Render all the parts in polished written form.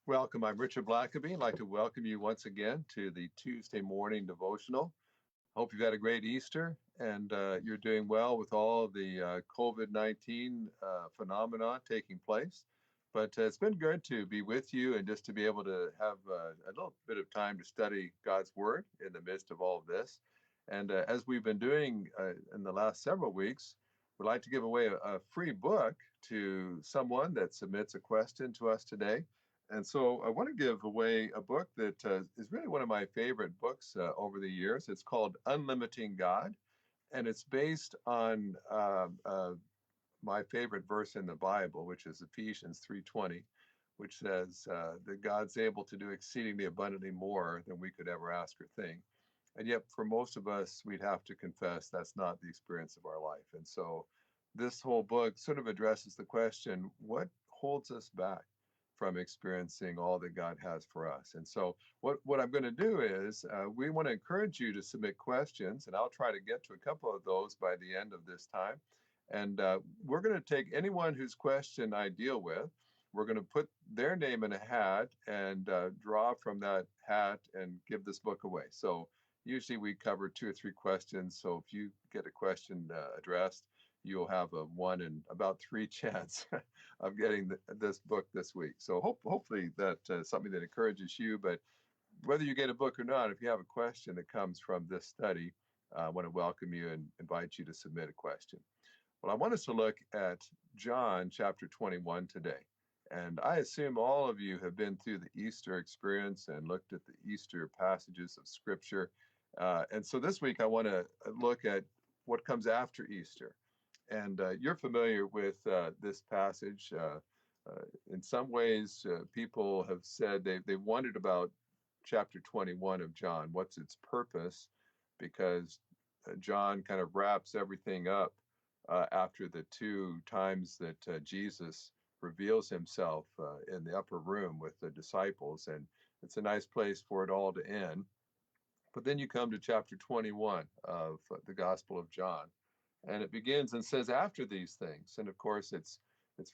Welcome. I'm Richard Blackaby. I'd like to welcome you once again to the Tuesday morning devotional. Hope you've had a great Easter and you're doing well with all the COVID-19 phenomenon taking place. But it's been good to be with you and just to be able to have a little bit of time to study God's Word in the midst of all of this. And as we've been doing in the last several weeks, we'd like to give away a free book to someone that submits a question to us today. And so I want to give away a book that is really one of my favorite books over the years. It's called Unlimiting God, and it's based on my favorite verse in the Bible, which is Ephesians 3:20, which says that God's able to do exceedingly abundantly more than we could ever ask or think. And yet, for most of us, we'd have to confess that's not the experience of our life. And so this whole book sort of addresses the question, what holds us back from experiencing all that God has for us? And so what I'm going to do is we want to encourage you to submit questions, and I'll try to get to a couple of those by the end of this time. And we're going to take anyone whose question I deal with. We're going to put their name in a hat and draw from that hat and give this book away. So usually we cover 2 or 3 questions. So if you get a question addressed, you'll have a 1 in about 3 chance of getting this book this week. So hopefully that's something that encourages you. But whether you get a book or not, if you have a question that comes from this study, I want to welcome you and invite you to submit a question. Well, I want us to look at John chapter 21 today. And I assume all of you have been through the Easter experience and looked at the Easter passages of Scripture. And so this week I want to look at what comes after Easter. And you're familiar with this passage. In some ways, people have said they wondered about chapter 21 of John. What's its purpose? Because John kind of wraps everything up after the 2 times that Jesus reveals himself in the upper room with the disciples. And it's a nice place for it all to end. But then you come to chapter 21 of the Gospel of John. And it begins and says, after these things. And of course, it's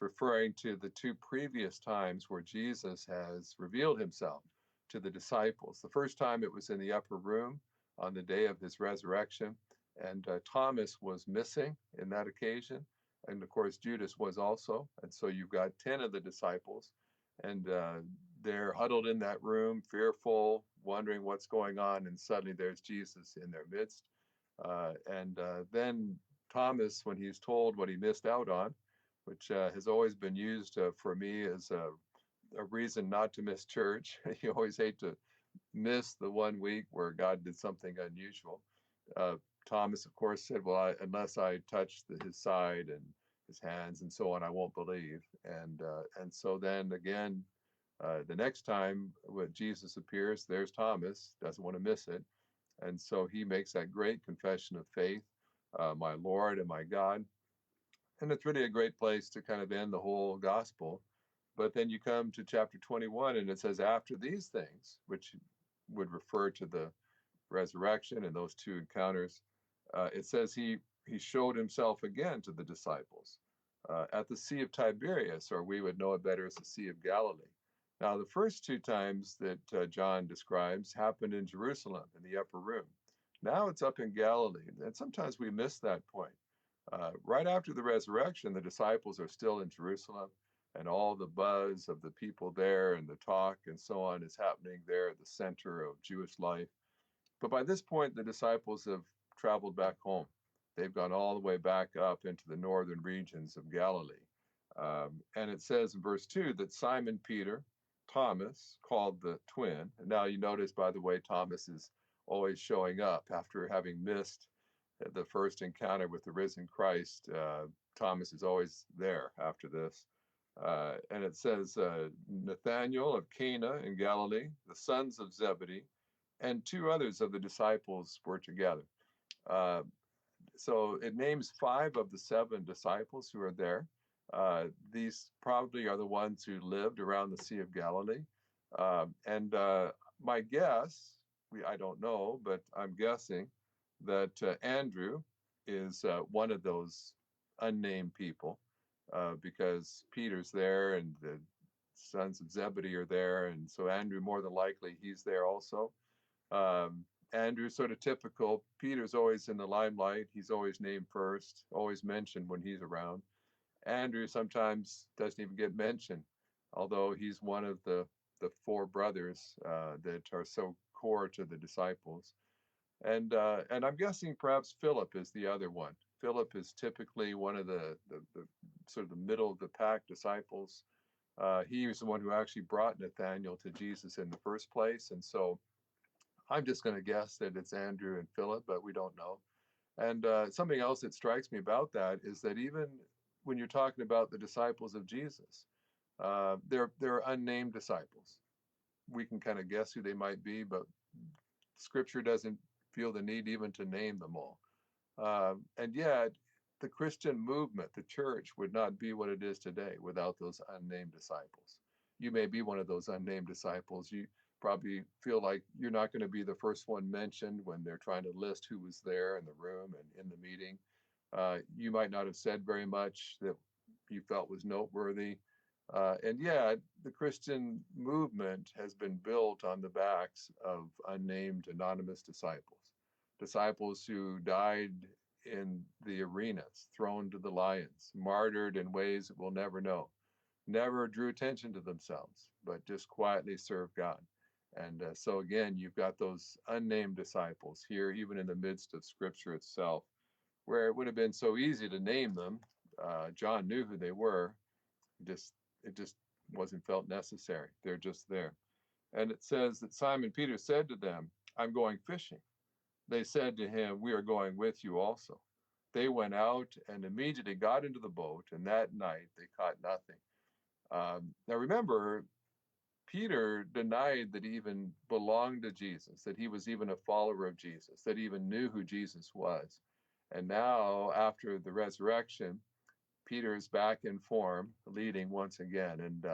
referring to the 2 previous times where Jesus has revealed himself to the disciples. The first time it was in the upper room on the day of his resurrection. And Thomas was missing in that occasion. And of course, Judas was also. And so you've got 10 of the disciples. And they're huddled in that room, fearful, wondering what's going on. And suddenly there's Jesus in their midst. And then Thomas, when he's told what he missed out on, which has always been used for me as a reason not to miss church. You always hate to miss the 1 week where God did something unusual. Thomas, of course, said, well, unless I touch his side and his hands and so on, I won't believe. And so then again, the next time when Jesus appears, there's Thomas, doesn't want to miss it. And so he makes that great confession of faith, my Lord and my God. And it's really a great place to kind of end the whole gospel. But then you come to chapter 21 and it says, after these things, which would refer to the resurrection and those 2 encounters, it says he showed himself again to the disciples at the Sea of Tiberias, or we would know it better as the Sea of Galilee. Now, the first 2 times that John describes happened in Jerusalem in the upper room. Now it's up in Galilee, and sometimes we miss that point. Right after the resurrection, the disciples are still in Jerusalem, and all the buzz of the people there and the talk and so on is happening there at the center of Jewish life. But by this point, the disciples have traveled back home. They've gone all the way back up into the northern regions of Galilee. And it says in verse 2 that Simon Peter, Thomas, called the twin, and now you notice, by the way, Thomas is always showing up after having missed the first encounter with the risen Christ. Thomas is always there after this. And it says Nathanael of Cana in Galilee, the sons of Zebedee, and 2 others of the disciples were together. So it names 5 of the 7 disciples who are there. These probably are the ones who lived around the Sea of Galilee. And my guess, I don't know, but I'm guessing that Andrew is one of those unnamed people because Peter's there and the sons of Zebedee are there, and so Andrew, more than likely, he's there also. Andrew's sort of typical. Peter's always in the limelight. He's always named first, always mentioned when he's around. Andrew sometimes doesn't even get mentioned, although he's one of the four brothers that are so core to the disciples. And I'm guessing perhaps Philip is the other one. Philip is typically one of the sort of the middle of the pack disciples. He was the one who actually brought Nathanael to Jesus in the first place, and so I'm just going to guess that it's Andrew and Philip, but we don't know. And something else that strikes me about that is that even when you're talking about the disciples of Jesus, they're unnamed disciples. We can kind of guess who they might be, but Scripture doesn't feel the need even to name them all. And yet, the Christian movement, the church, would not be what it is today without those unnamed disciples. You may be one of those unnamed disciples. You probably feel like you're not going to be the first one mentioned when they're trying to list who was there in the room and in the meeting. You might not have said very much that you felt was noteworthy. And yet, the Christian movement has been built on the backs of unnamed, anonymous disciples, disciples who died in the arenas, thrown to the lions, martyred in ways that we'll never know, never drew attention to themselves, but just quietly served God. And so again, you've got those unnamed disciples here, even in the midst of Scripture itself, where it would have been so easy to name them. John knew who they were. It just wasn't felt necessary. They're just there. And it says that Simon Peter said to them, "I'm going fishing." They said to him, "We are going with you also." They went out and immediately got into the boat, and that night they caught nothing. Now remember, Peter denied that he even belonged to Jesus, that he was even a follower of Jesus, that he even knew who Jesus was. And now, after the resurrection, Peter is back in form, leading once again. And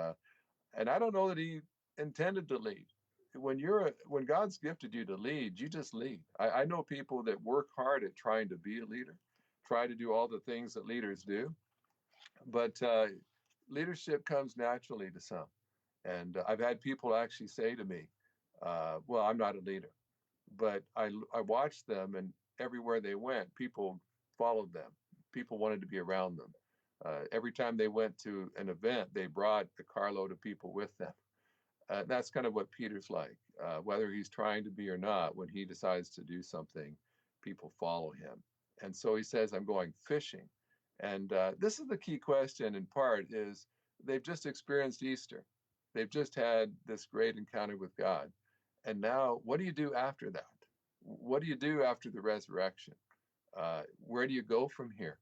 I don't know that he intended to lead. When God's gifted you to lead, you just lead. I know people that work hard at trying to be a leader, try to do all the things that leaders do, but leadership comes naturally to some. And I've had people actually say to me, "Well, I'm not a leader," but I watched them, and everywhere they went, people followed them. People wanted to be around them. Every time they went to an event, they brought a carload of people with them. That's kind of what Peter's like. Whether he's trying to be or not, when he decides to do something, people follow him. And so he says, "I'm going fishing." And this is the key question in part is they've just experienced Easter. They've just had this great encounter with God. And now what do you do after that? What do you do after the resurrection? Where do you go from here?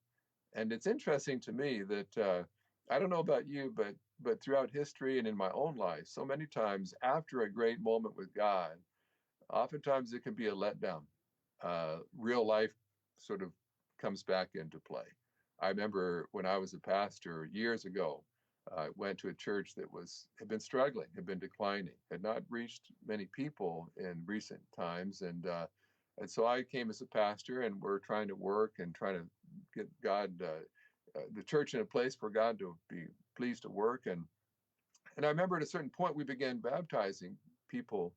And it's interesting to me that I don't know about you, but throughout history and in my own life, so many times after a great moment with God, oftentimes it can be a letdown. Real life sort of comes back into play. I remember when I was a pastor years ago, I went to a church that had been struggling, had been declining, had not reached many people in recent times, and so I came as a pastor, and we're trying to work and trying to get the church in a place for God to be pleased to work. And I remember at a certain point we began baptizing people,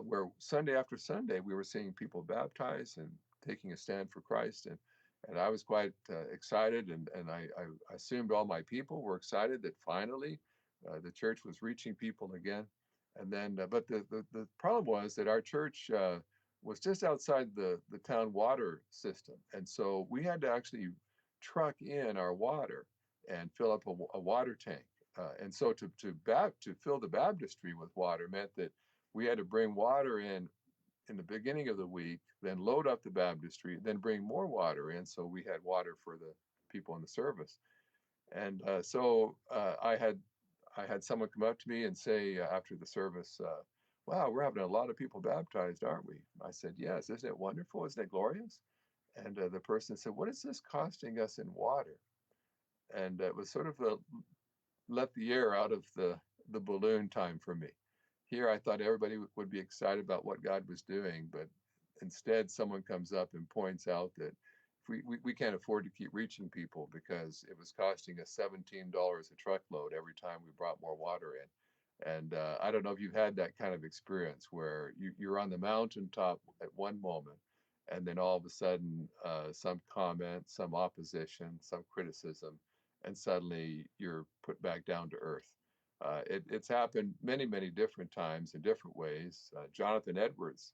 where Sunday after Sunday we were seeing people baptized and taking a stand for Christ. And I was quite excited, and I assumed all my people were excited that finally the church was reaching people again. And then, but the problem was that our church was just outside the town water system. And so we had to actually truck in our water and fill up a water tank. And so to fill the baptistry with water meant that we had to bring water in the beginning of the week, then load up the baptistry, then bring more water in, so we had water for the people in the service. And so I had someone come up to me and say after the service, "Wow, we're having a lot of people baptized, aren't we?" I said, "Yes, isn't it wonderful? Isn't it glorious?" And the person said, "What is this costing us in water?" And it was sort of let the air out of the balloon time for me. Here, I thought everybody would be excited about what God was doing, but instead, someone comes up and points out that we can't afford to keep reaching people because it was costing us $17 a truckload every time we brought more water in. And I don't know if you've had that kind of experience where you're on the mountaintop at one moment, and then all of a sudden, some comment, some opposition, some criticism, and suddenly you're put back down to earth. It's happened many, many different times in different ways. Jonathan Edwards,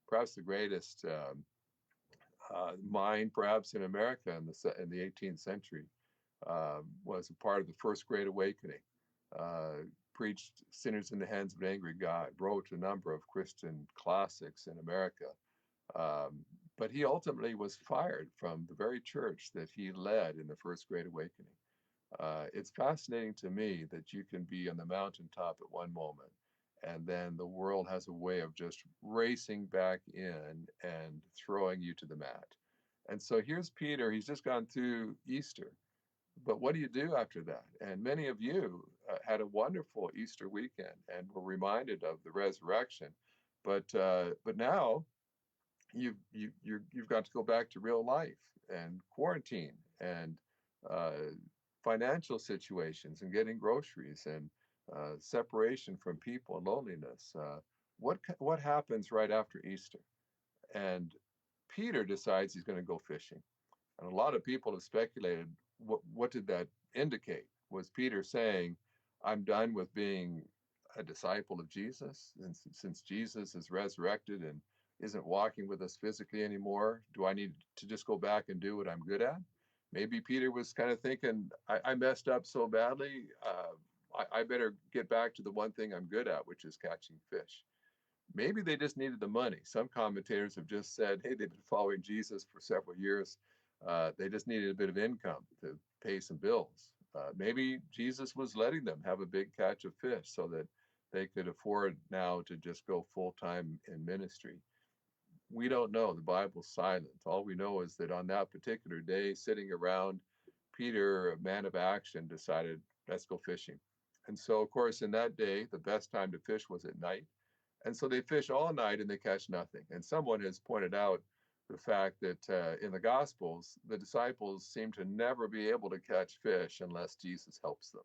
perhaps the greatest mind, perhaps in America in the 18th century, was a part of the First Great Awakening. Preached sinners in the hands of an angry God, wrote a number of Christian classics in America. But he ultimately was fired from the very church that he led in the First Great Awakening. It's fascinating to me that you can be on the mountaintop at one moment, and then the world has a way of just racing back in and throwing you to the mat. And so here's Peter. He's just gone through Easter. But what do you do after that? And many of you had a wonderful Easter weekend and were reminded of the resurrection. But now you've got to go back to real life and quarantine and uh, financial situations and getting groceries and separation from people and loneliness. What happens right after Easter? And Peter decides he's going to go fishing. And a lot of people have speculated, what did that indicate? Was Peter saying, I'm done with being a disciple of Jesus, and since Jesus is resurrected and isn't walking with us physically anymore, do I need to just go back and do what I'm good at? Maybe Peter was kind of thinking, I messed up so badly, I better get back to the one thing I'm good at, which is catching fish. Maybe they just needed the money. Some commentators have just said, hey, they've been following Jesus for several years. They just needed a bit of income to pay some bills. Maybe Jesus was letting them have a big catch of fish so that they could afford now to just go full time in ministry. We don't know. The Bible's silent. All we know is that on that particular day, sitting around, Peter, a man of action, decided, let's go fishing. And so, of course, in that day, the best time to fish was at night. And so they fish all night and they catch nothing. And someone has pointed out the fact that in the Gospels, the disciples seem to never be able to catch fish unless Jesus helps them.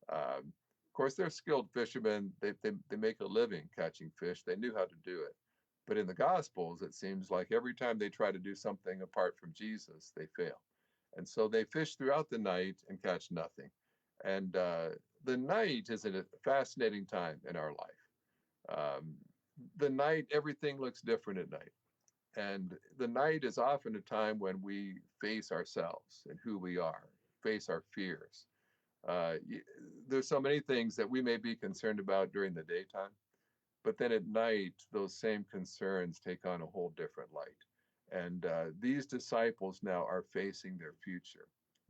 Of course, they're skilled fishermen. They make a living catching fish. They knew how to do it. But in the Gospels, it seems like every time they try to do something apart from Jesus, they fail. And so they fish throughout the night and catch nothing. And the night is a fascinating time in our life. The night, everything looks different at night. And the night is often a time when we face ourselves and who we are, face our fears. Uh, there's so many things that we may be concerned about during the daytime, but then at night, those same concerns take on a whole different light. And these disciples now are facing their future.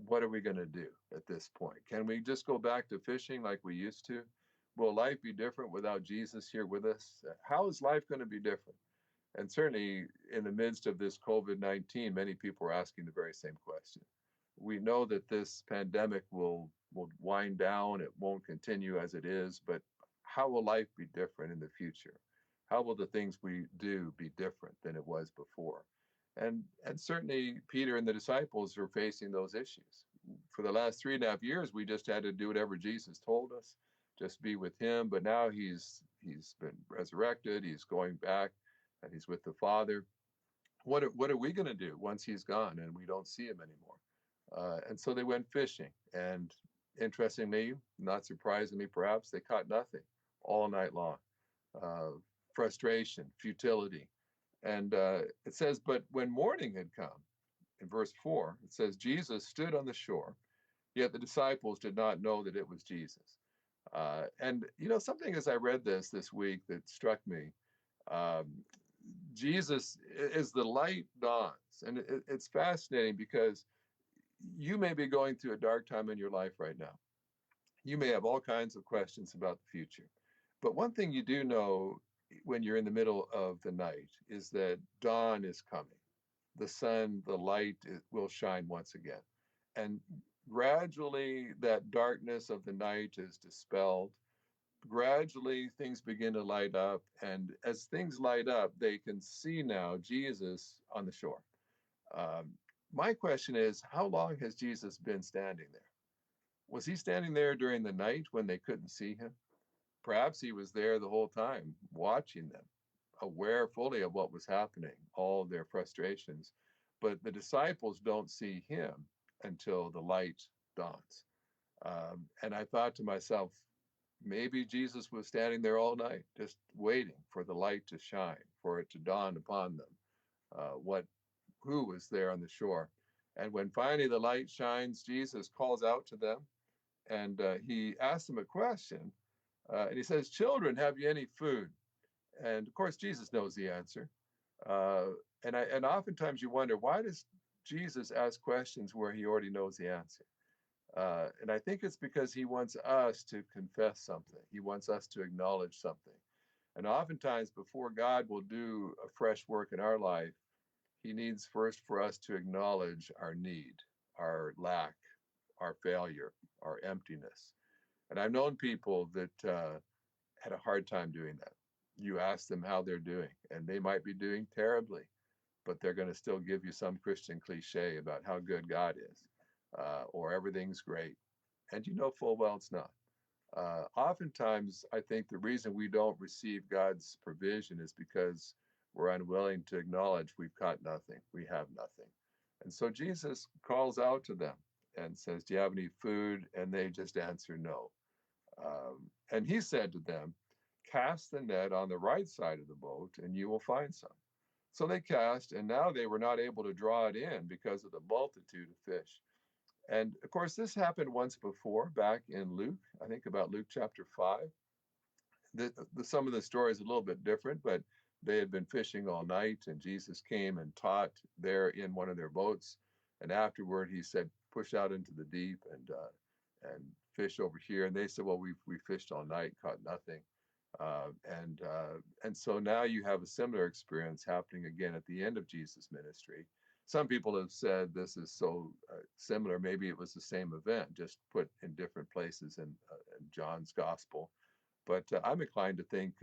What are we going to do at this point? Can we just go back to fishing like we used to? Will life be different without Jesus here with us? How is life going to be different? And certainly in the midst of this COVID-19, many people are asking the very same question. We know that this pandemic will wind down, it won't continue as it is, but how will life be different in the future? How will the things we do be different than it was before? And certainly Peter and the disciples are facing those issues. For the last 3.5 years, we just had to do whatever Jesus told us, just be with him. But now he's been resurrected, he's going back, and he's with the Father. What are we going to do once he's gone and we don't see him anymore? And so they went fishing, and interestingly, not surprisingly perhaps, they caught nothing all night long. Uh, Frustration, futility. And it says, but when morning had come, in verse 4, it says, Jesus stood on the shore, yet the disciples did not know that it was Jesus. And, something as I read this week that struck me, um, Jesus, as the light dawns, and it's fascinating because you may be going through a dark time in your life right now. You may have all kinds of questions about the future. But one thing you do know when you're in the middle of the night is that dawn is coming. The sun, the light will shine once again. And gradually, that darkness of the night is dispelled. Gradually, things begin to light up. And as things light up, they can see now Jesus on the shore. Um, my question is, how long has Jesus been standing there? Was he standing there during the night when they couldn't see him? Perhaps he was there the whole time, watching them, aware fully of what was happening, all their frustrations. But the disciples don't see him until the light dawns. And I thought to myself, maybe Jesus was standing there all night, just waiting for the light to shine, for it to dawn upon them, what who was there on the shore. And when finally the light shines, Jesus calls out to them, and he asks them a question. And he says, "Children, have you any food?" And of course, Jesus knows the answer. Uh, and oftentimes you wonder, why does Jesus ask questions where he already knows the answer? And I think it's because he wants us to confess something. He wants us to acknowledge something. And oftentimes, before God will do a fresh work in our life, he needs first for us to acknowledge our need, our lack, our failure, our emptiness. And I've known people that had a hard time doing that. You ask them how they're doing, and they might be doing terribly, but they're going to still give you some Christian cliche about how good God is, or everything's great. And you know full well it's not. Oftentimes, I think the reason we don't receive God's provision is because we're unwilling to acknowledge we've got nothing, we have nothing. And so Jesus calls out to them and says, "Do you have any food?" And they just answer no. And he said to them, "Cast the net on the right side of the boat, and you will find some." So they cast, and now they were not able to draw it in because of the multitude of fish. And of course, this happened once before back in Luke, I think about Luke chapter 5. Some of the story is a little bit different, but they had been fishing all night, and Jesus came and taught there in one of their boats. And afterward, he said, "Push out into the deep and fish over here." And they said, "Well, we fished all night, caught nothing." And so now you have a similar experience happening again at the end of Jesus' ministry. Some people have said this is so similar. Maybe it was the same event, just put in different places in John's gospel. But I'm inclined to think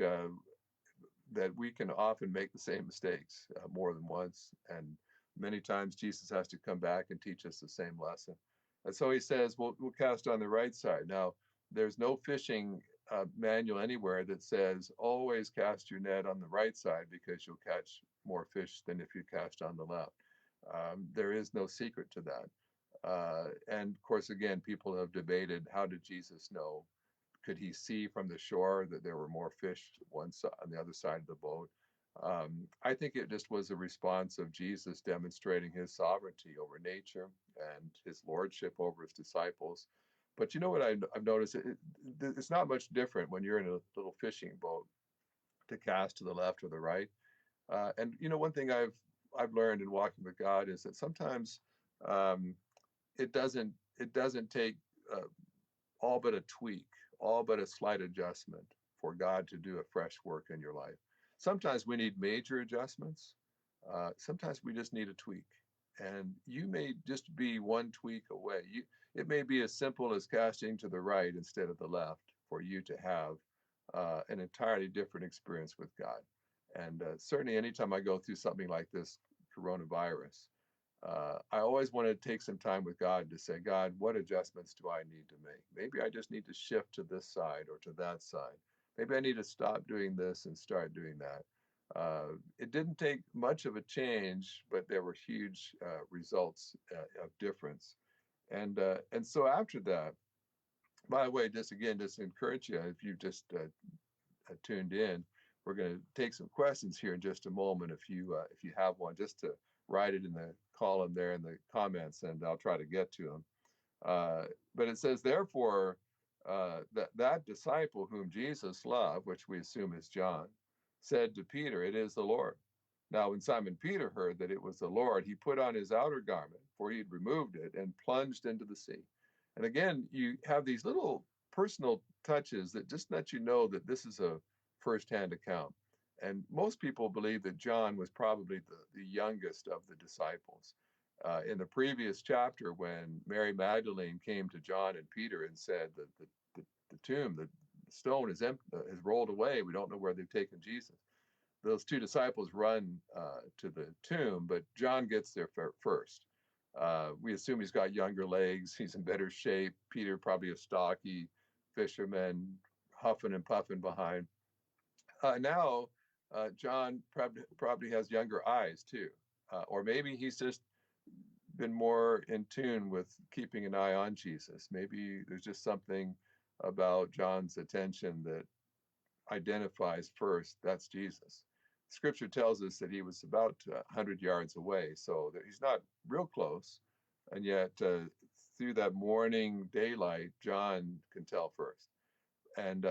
that we can often make the same mistakes more than once. And many times Jesus has to come back and teach us the same lesson. And so he says, we'll cast on the right side. Now, there's no fishing manual anywhere that says always cast your net on the right side because you'll catch more fish than if you cast on the left. There is no secret to that. And of course, again, people have debated, how did Jesus know? Could he see from the shore that there were more fish one side, on the other side of the boat? I think it just was a response of Jesus demonstrating his sovereignty over nature and his lordship over his disciples. But you know what I've noticed? It's not much different when you're in a little fishing boat to cast to the left or the right. And you know, one thing I've learned in walking with God is that sometimes um, it doesn't take uh, all but a tweak, all but a slight adjustment for God to do a fresh work in your life. Sometimes we need major adjustments. Sometimes we just need a tweak. And you may just be one tweak away. It may be as simple as casting to the right instead of the left for you to have an entirely different experience with God. And certainly, anytime I go through something like this coronavirus, I always want to take some time with God to say, "God, what adjustments do I need to make? Maybe I just need to shift to this side or to that side. Maybe I need to stop doing this and start doing that." It didn't take much of a change, but there were huge results of difference. And so after that, by the way, just encourage you, if you just tuned in, we're going to take some questions here in just a moment. If you have one, just to write it in the column there in the comments, and I'll try to get to them. But it says, therefore, that disciple whom Jesus loved, which we assume is John, said to Peter, "It is the Lord." Now, when Simon Peter heard that it was the Lord, he put on his outer garment, for he had removed it, and plunged into the sea. And again, you have these little personal touches that just let you know that this is a firsthand account. And most people believe that John was probably the youngest of the disciples. In the previous chapter, when Mary Magdalene came to John and Peter and said that the tomb, the stone is empty, has rolled away, we don't know where they've taken Jesus. Those two disciples run to the tomb, but John gets there first. We assume he's got younger legs. He's in better shape. Peter, probably a stocky fisherman, huffing and puffing behind. Now, John probably has younger eyes too. Or maybe he's just been more in tune with keeping an eye on Jesus. Maybe there's just something about John's attention that identifies first that's Jesus. Scripture tells us that he was about 100 yards away, so that he's not real close, and yet through that morning daylight, John can tell first. And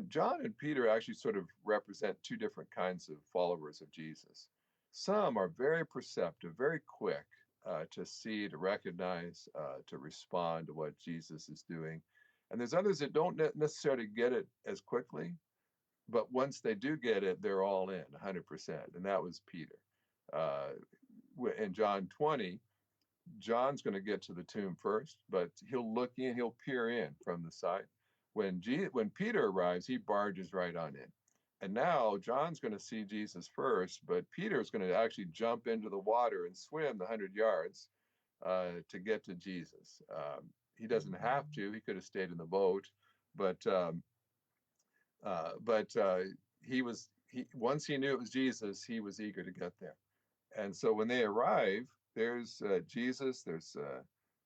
John and Peter actually sort of represent two different kinds of followers of Jesus. Some are very perceptive, very quick to see, to recognize, to respond to what Jesus is doing. And there's others that don't necessarily get it as quickly, but once they do get it, they're all in 100%. And that was Peter. Uh, in John 20, John's going to get to the tomb first, but he'll look in, he'll peer in from the side. When Peter arrives, he barges right on in. And now John's going to see Jesus first, but Peter's going to actually jump into the water and swim the 100 yards to get to Jesus. He doesn't have to. He could have stayed in the boat, but he once he knew it was Jesus, he was eager to get there. And so when they arrive, there's Jesus.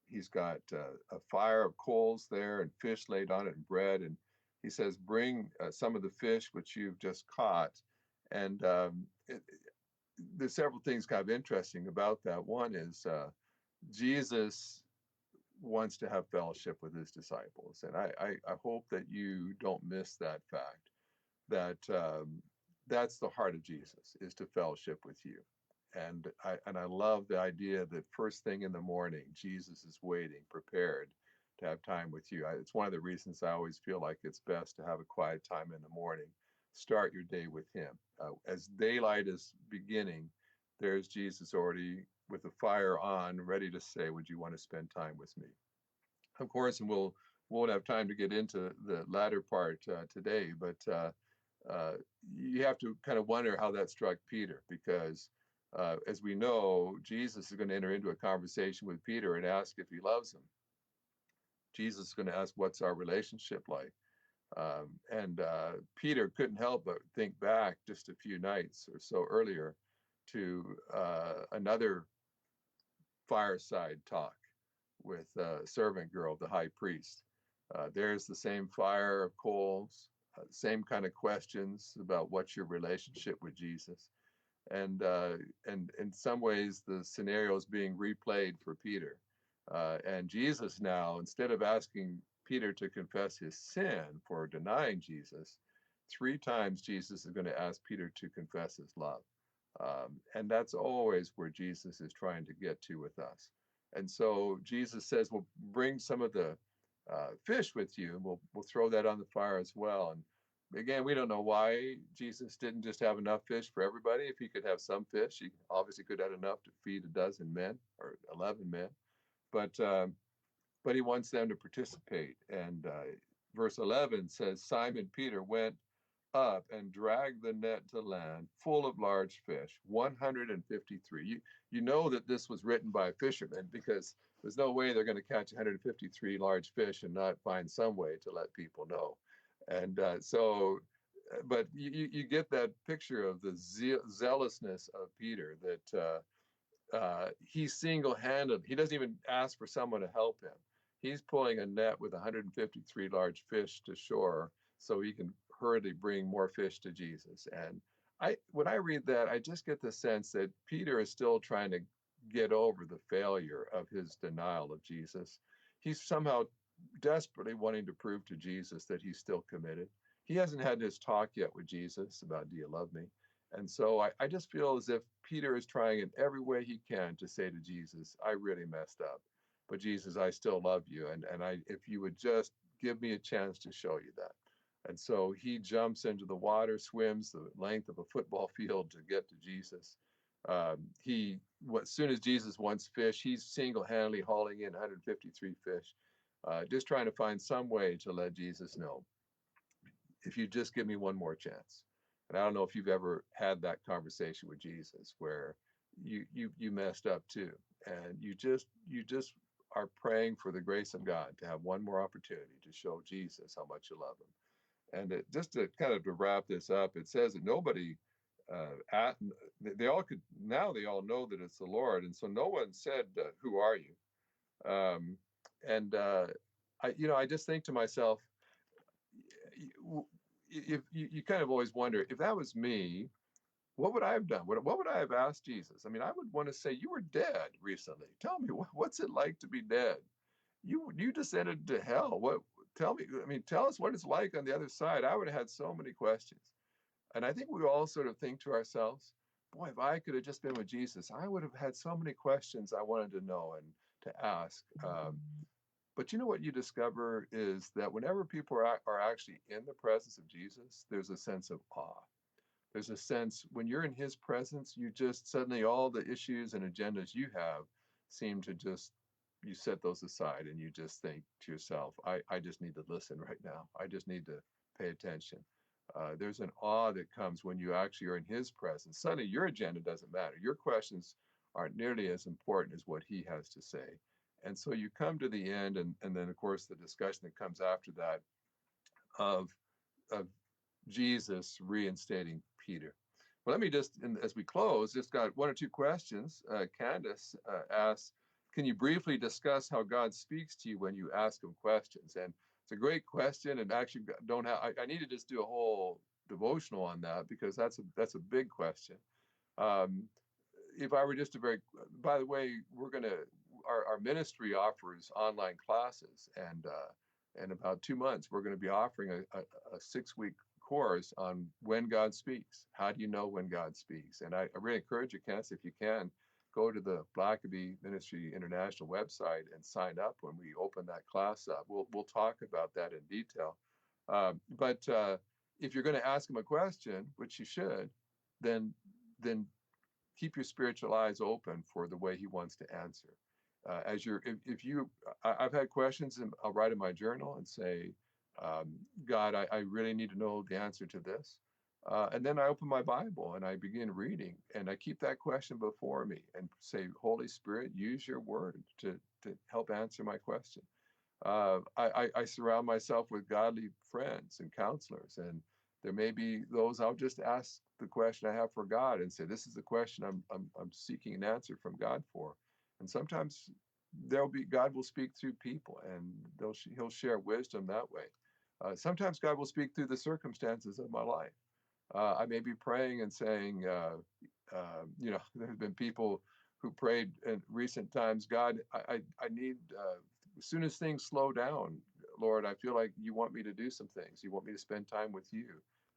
He's got a fire of coals there and fish laid on it and bread. And he says, "Bring some of the fish which you've just caught." And there's several things kind of interesting about that. One is Jesus wants to have fellowship with his disciples, and I hope that you don't miss that fact. That that's the heart of Jesus, is to fellowship with you. And I love the idea that first thing in the morning, Jesus is waiting, prepared to have time with you. It's one of the reasons I always feel like it's best to have a quiet time in the morning. Start your day with him. As daylight is beginning, there's Jesus already with the fire on, ready to say, "Would you want to spend time with me?" Of course, and won't have time to get into the latter part today, but you have to kind of wonder how that struck Peter, because as we know, Jesus is going to enter into a conversation with Peter and ask if he loves him. Jesus is going to ask, "What's our relationship like?" And Peter couldn't help but think back just a few nights or so earlier to another fireside talk with a servant girl, the high priest. There's the same fire of coals, same kind of questions about what's your relationship with Jesus. And in some ways, the scenario is being replayed for Peter. And Jesus now, instead of asking Peter to confess his sin for denying Jesus, 3 times Jesus is going to ask Peter to confess his love. And that's always where Jesus is trying to get to with us. And so Jesus says, "Well, bring some of the fish with you, and we'll throw that on the fire as well." And again, we don't know why Jesus didn't just have enough fish for everybody. If he could have some fish, he obviously could have enough to feed a dozen men or 11 men. But he wants them to participate. And verse 11 says, "Simon Peter went up and dragged the net to land full of large fish, 153." You know that this was written by a fisherman, because there's no way they're going to catch 153 large fish and not find some way to let people know. And but you get that picture of the zealousness of Peter, that he single-handed, he doesn't even ask for someone to help him. He's pulling a net with 153 large fish to shore so he can hurriedly bring more fish to Jesus. And when I read that, I just get the sense that Peter is still trying to get over the failure of his denial of Jesus. He's somehow desperately wanting to prove to Jesus that he's still committed. He hasn't had his talk yet with Jesus about, "Do you love me?" And so I just feel as if Peter is trying in every way he can to say to Jesus, "I really messed up. But Jesus, I still love you. And if you would just give me a chance to show you that." And so he jumps into the water, swims the length of a football field to get to Jesus. As soon as Jesus wants fish, he's single-handedly hauling in 153 fish, just trying to find some way to let Jesus know, "If you just give me one more chance." And I don't know if you've ever had that conversation with Jesus where you messed up too, and you just are praying for the grace of God to have one more opportunity to show Jesus how much you love him. And just to kind of to wrap this up, it says that nobody at they all could now they all know that it's the Lord, and so no one said, "Who are you?" And I just think to myself, if you kind of always wonder if that was me, what would I have done? What would I have asked Jesus? I mean, I would want to say, "You were dead recently. Tell me, what's it like to be dead? You descended to hell. What? Tell me. I mean, tell us what it's like on the other side." I would have had so many questions, and I think we all sort of think to ourselves, "Boy, if I could have just been with Jesus, I would have had so many questions I wanted to know and to ask." But you know what you discover is that whenever people are actually in the presence of Jesus, there's a sense of awe. There's a sense when you're in his presence, you just suddenly all the issues and agendas you have seem to just you set those aside and you just think to yourself, I just need to listen right now. I just need to pay attention. There's an awe that comes when you actually are in his presence. Suddenly your agenda doesn't matter. Your questions aren't nearly as important as what he has to say. And so you come to the end, and then of course the discussion that comes after that of of Jesus reinstating Peter. Well, let me just, as we close, just got one or two questions. Candace asks, can you briefly discuss how God speaks to you when you ask him questions? And it's a great question, and actually don't have. I need to just do a whole devotional on that because that's a big question. Um, if I were just a very, by the way, our ministry offers online classes, and in about 2 months, we're going to be offering a 6-week course on when God speaks. How do you know when God speaks? And I really encourage you, Kenneth, if you can, go to the Blackaby Ministry International website and sign up when we open that class up. We'll talk about that in detail. But if you're going to ask him a question, which you should, then keep your spiritual eyes open for the way he wants to answer. As you're, if you, I've had questions, and I'll write in my journal and say, God, I really need to know the answer to this. And then I open my Bible and I begin reading, and I keep that question before me and say, Holy Spirit, use your word to help answer my question. I surround myself with godly friends and counselors, and there may be those I'll just ask the question I have for God and say, "This is the question I'm seeking an answer from God for." And sometimes God will speak through people, and He'll share wisdom that way. Sometimes God will speak through the circumstances of my life. I may be praying and saying, there have been people who prayed in recent times, God, I need, as soon as things slow down, Lord, I feel like you want me to do some things. You want me to spend time with you,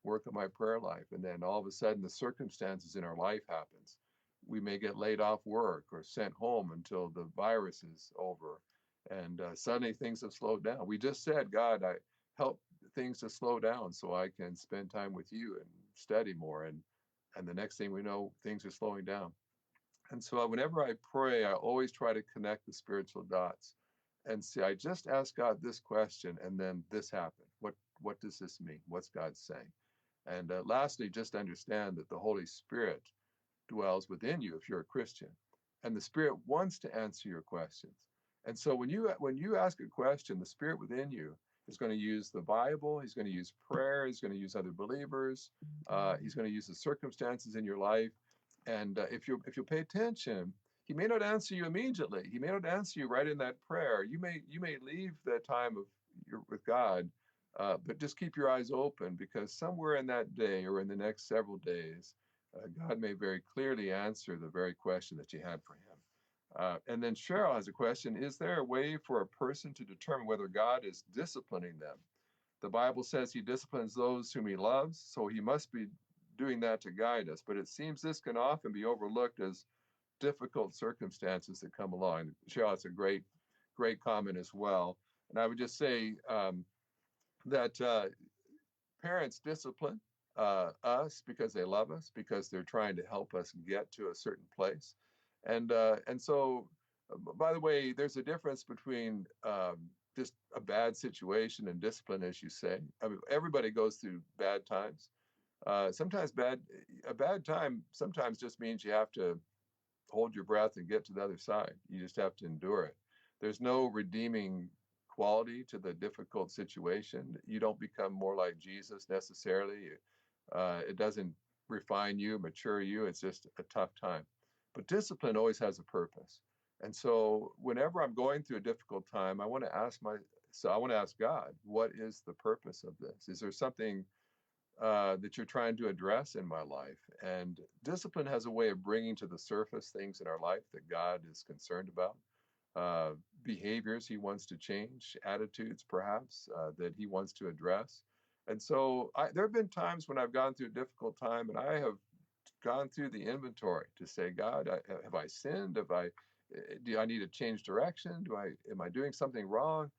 work on my prayer life. And then all of a sudden the circumstances in our life happens. We may get laid off work or sent home until the virus is over. And suddenly things have slowed down. We just said, God, I help things to slow down so I can spend time with you and study more. And the next thing we know, things are slowing down. And so whenever I pray, I always try to connect the spiritual dots and say, I just asked God this question, and then this happened. What does this mean? What's God saying? And lastly, just understand that the Holy Spirit dwells within you if you're a Christian, and the Spirit wants to answer your questions. And so when you ask a question, the Spirit within you is going to use the Bible. He's going to use prayer. He's going to use other believers. He's going to use the circumstances in your life. And if you pay attention, he may not answer you immediately. He may not answer you right in that prayer. You may leave that time with God, but just keep your eyes open, because somewhere in that day or in the next several days, God may very clearly answer the very question that you had for him. And then Cheryl has a question. Is there a way for a person to determine whether God is disciplining them? The Bible says he disciplines those whom he loves, so he must be doing that to guide us. But it seems this can often be overlooked as difficult circumstances that come along. Cheryl, it's a great comment as well. And I would just say that parents discipline us because they love us, because they're trying to help us get to a certain place. And so, by the way, there's a difference between just a bad situation and discipline, as you say. I mean, everybody goes through bad times. Sometimes a bad time sometimes just means you have to hold your breath and get to the other side. You just have to endure it. There's no redeeming quality to the difficult situation. You don't become more like Jesus necessarily. It doesn't refine you, mature you. It's just a tough time. But discipline always has a purpose. And so whenever I'm going through a difficult time, I want to ask God, what is the purpose of this? Is there something that you're trying to address in my life? And discipline has a way of bringing to the surface things in our life that God is concerned about, behaviors he wants to change, attitudes perhaps that he wants to address. And so there have been times when I've gone through a difficult time and I have gone through the inventory to say, God, have I sinned? Do I need to change direction? Am I doing something wrong?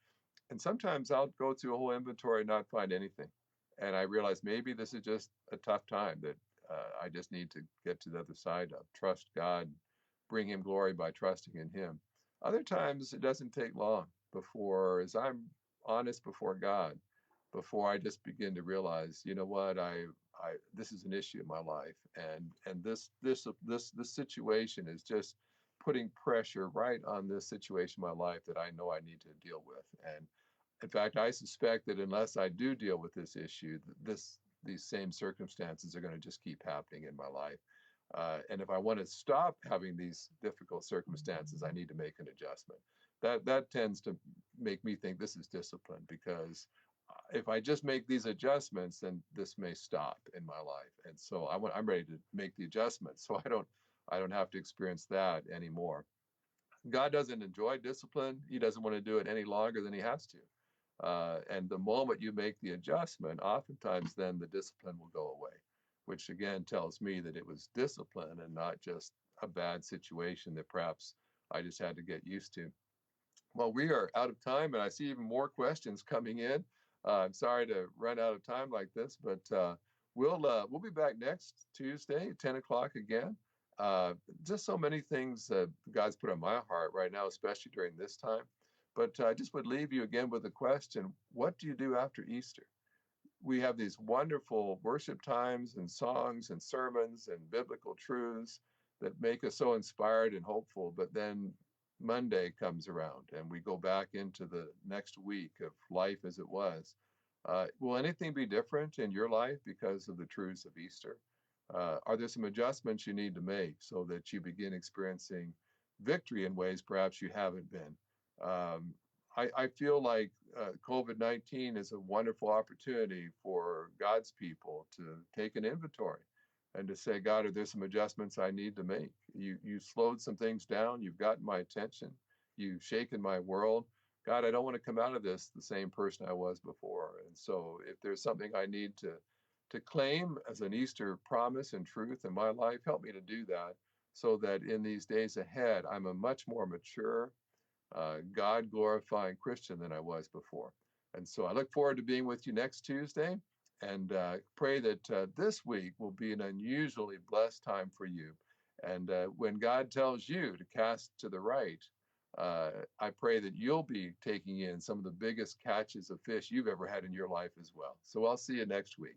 And sometimes I'll go through a whole inventory and not find anything. And I realize maybe this is just a tough time that I just need to get to the other side of. Trust God, bring him glory by trusting in him. Other times it doesn't take long before, as I'm honest before God, before I just begin to realize, you know what, this is an issue in my life, and this situation is just putting pressure right on this situation in my life that I know I need to deal with. And in fact, I suspect that unless I do deal with this issue, these same circumstances are going to just keep happening in my life. And if I want to stop having these difficult circumstances, I need to make an adjustment. That tends to make me think this is discipline, because if I just make these adjustments, then this may stop in my life. And so I'm ready to make the adjustments so I don't have to experience that anymore. God doesn't enjoy discipline. He doesn't want to do it any longer than he has to. And the moment you make the adjustment, oftentimes then the discipline will go away, which again tells me that it was discipline and not just a bad situation that perhaps I just had to get used to. Well, we are out of time, and I see even more questions coming in. I'm sorry to run out of time like this, but we'll be back next Tuesday, 10 o'clock again. Just so many things that God's put on my heart right now, especially during this time. But I just would leave you again with a question: what do you do after Easter? We have these wonderful worship times and songs and sermons and biblical truths that make us so inspired and hopeful. But then Monday comes around and we go back into the next week of life as it was. Will anything be different in your life because of the truths of Easter? Are there some adjustments you need to make so that you begin experiencing victory in ways perhaps you haven't been? I feel like COVID-19 is a wonderful opportunity for God's people to take an inventory and to say, God, are there some adjustments I need to make? You slowed some things down. You've gotten my attention. You've shaken my world. God, I don't want to come out of this the same person I was before. And so if there's something I need to claim as an Easter promise and truth in my life, help me to do that so that in these days ahead, I'm a much more mature, God glorifying Christian than I was before. And so I look forward to being with you next Tuesday, and pray that this week will be an unusually blessed time for you. And when God tells you to cast to the right, I pray that you'll be taking in some of the biggest catches of fish you've ever had in your life as well. So I'll see you next week.